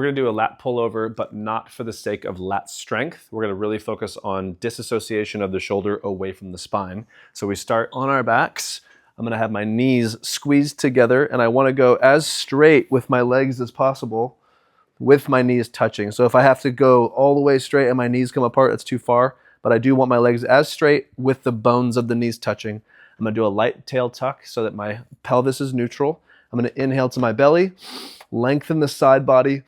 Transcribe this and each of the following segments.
We're gonna do a lat pullover, but not for the sake of lat strength. We're gonna really focus on disassociation of the shoulder away from the spine. So we start on our backs. I'm gonna have my knees squeezed together, and I wanna go as straight with my legs as possible with my knees touching. So if I have to go all the way straight and my knees come apart, that's too far, but I do want my legs as straight with the bones of the knees touching. I'm gonna do a light tail tuck so that my pelvis is neutral. I'm gonna inhale to my belly, lengthen the side body,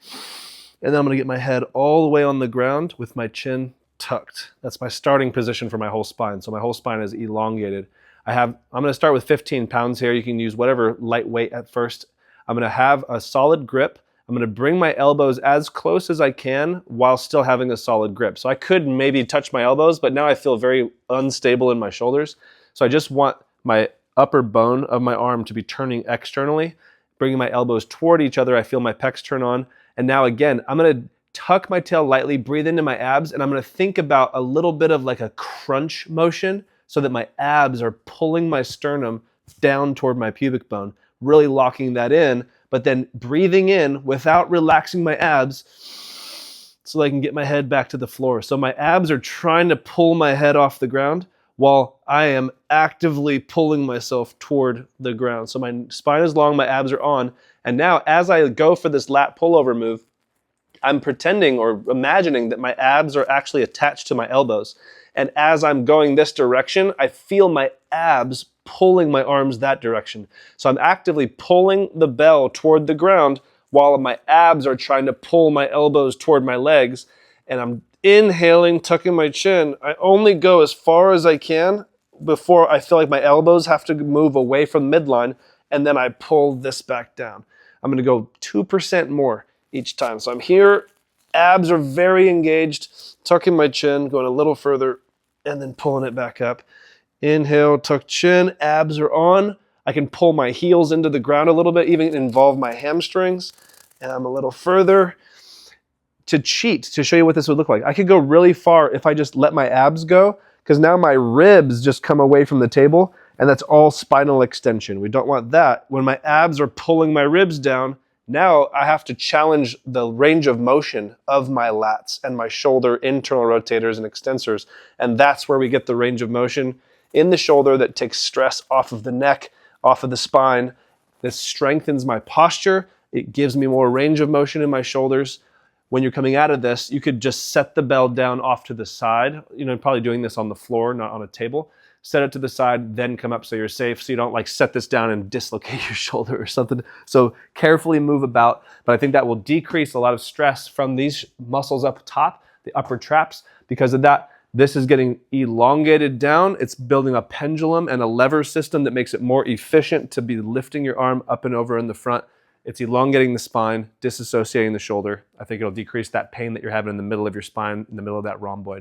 and then I'm gonna get my head all the way on the ground with my chin tucked. That's my starting position for my whole spine. So my whole spine is elongated. I'm gonna start with 15 pounds here. You can use whatever light weight at first. I'm gonna have a solid grip. I'm gonna bring my elbows as close as I can while still having a solid grip. So I could maybe touch my elbows, but now I feel very unstable in my shoulders. So I just want my upper bone of my arm to be turning externally, bringing my elbows toward each other. I feel my pecs turn on. And now again, I'm gonna tuck my tail lightly, breathe into my abs, and I'm gonna think about a little bit of like a crunch motion so that my abs are pulling my sternum down toward my pubic bone, really locking that in, but then breathing in without relaxing my abs so I can get my head back to the floor. So my abs are trying to pull my head off the ground while I am actively pulling myself toward the ground. So my spine is long, my abs are on, and now as I go for this lat pullover move, I'm pretending or imagining that my abs are actually attached to my elbows. And as I'm going this direction, I feel my abs pulling my arms that direction. So I'm actively pulling the bell toward the ground while my abs are trying to pull my elbows toward my legs. And I'm inhaling, tucking my chin. I only go as far as I can before I feel like my elbows have to move away from midline, and then I pull this back down. I'm gonna go 2% more each time. So I'm here, abs are very engaged, tucking my chin, going a little further, and then pulling it back up. Inhale, tuck chin, abs are on. I can pull my heels into the ground a little bit, even involve my hamstrings. And I'm a little further. To cheat, to show you what this would look like, I could go really far if I just let my abs go, because now my ribs just come away from the table, and that's all spinal extension. We don't want that. When my abs are pulling my ribs down, now I have to challenge the range of motion of my lats and my shoulder internal rotators and extensors. And that's where we get the range of motion in the shoulder that takes stress off of the neck, off of the spine. This strengthens my posture. It gives me more range of motion in my shoulders. When you're coming out of this, you could just set the bell down off to the side. You know, probably doing this on the floor, not on a table. Set it to the side, then come up so you're safe, so you don't like set this down and dislocate your shoulder or something. So carefully move about, but I think that will decrease a lot of stress from these muscles up top, the upper traps. Because of that, this is getting elongated down. It's building a pendulum and a lever system that makes it more efficient to be lifting your arm up and over in the front. It's elongating the spine, disassociating the shoulder. I think it'll decrease that pain that you're having in the middle of your spine, in the middle of that rhomboid.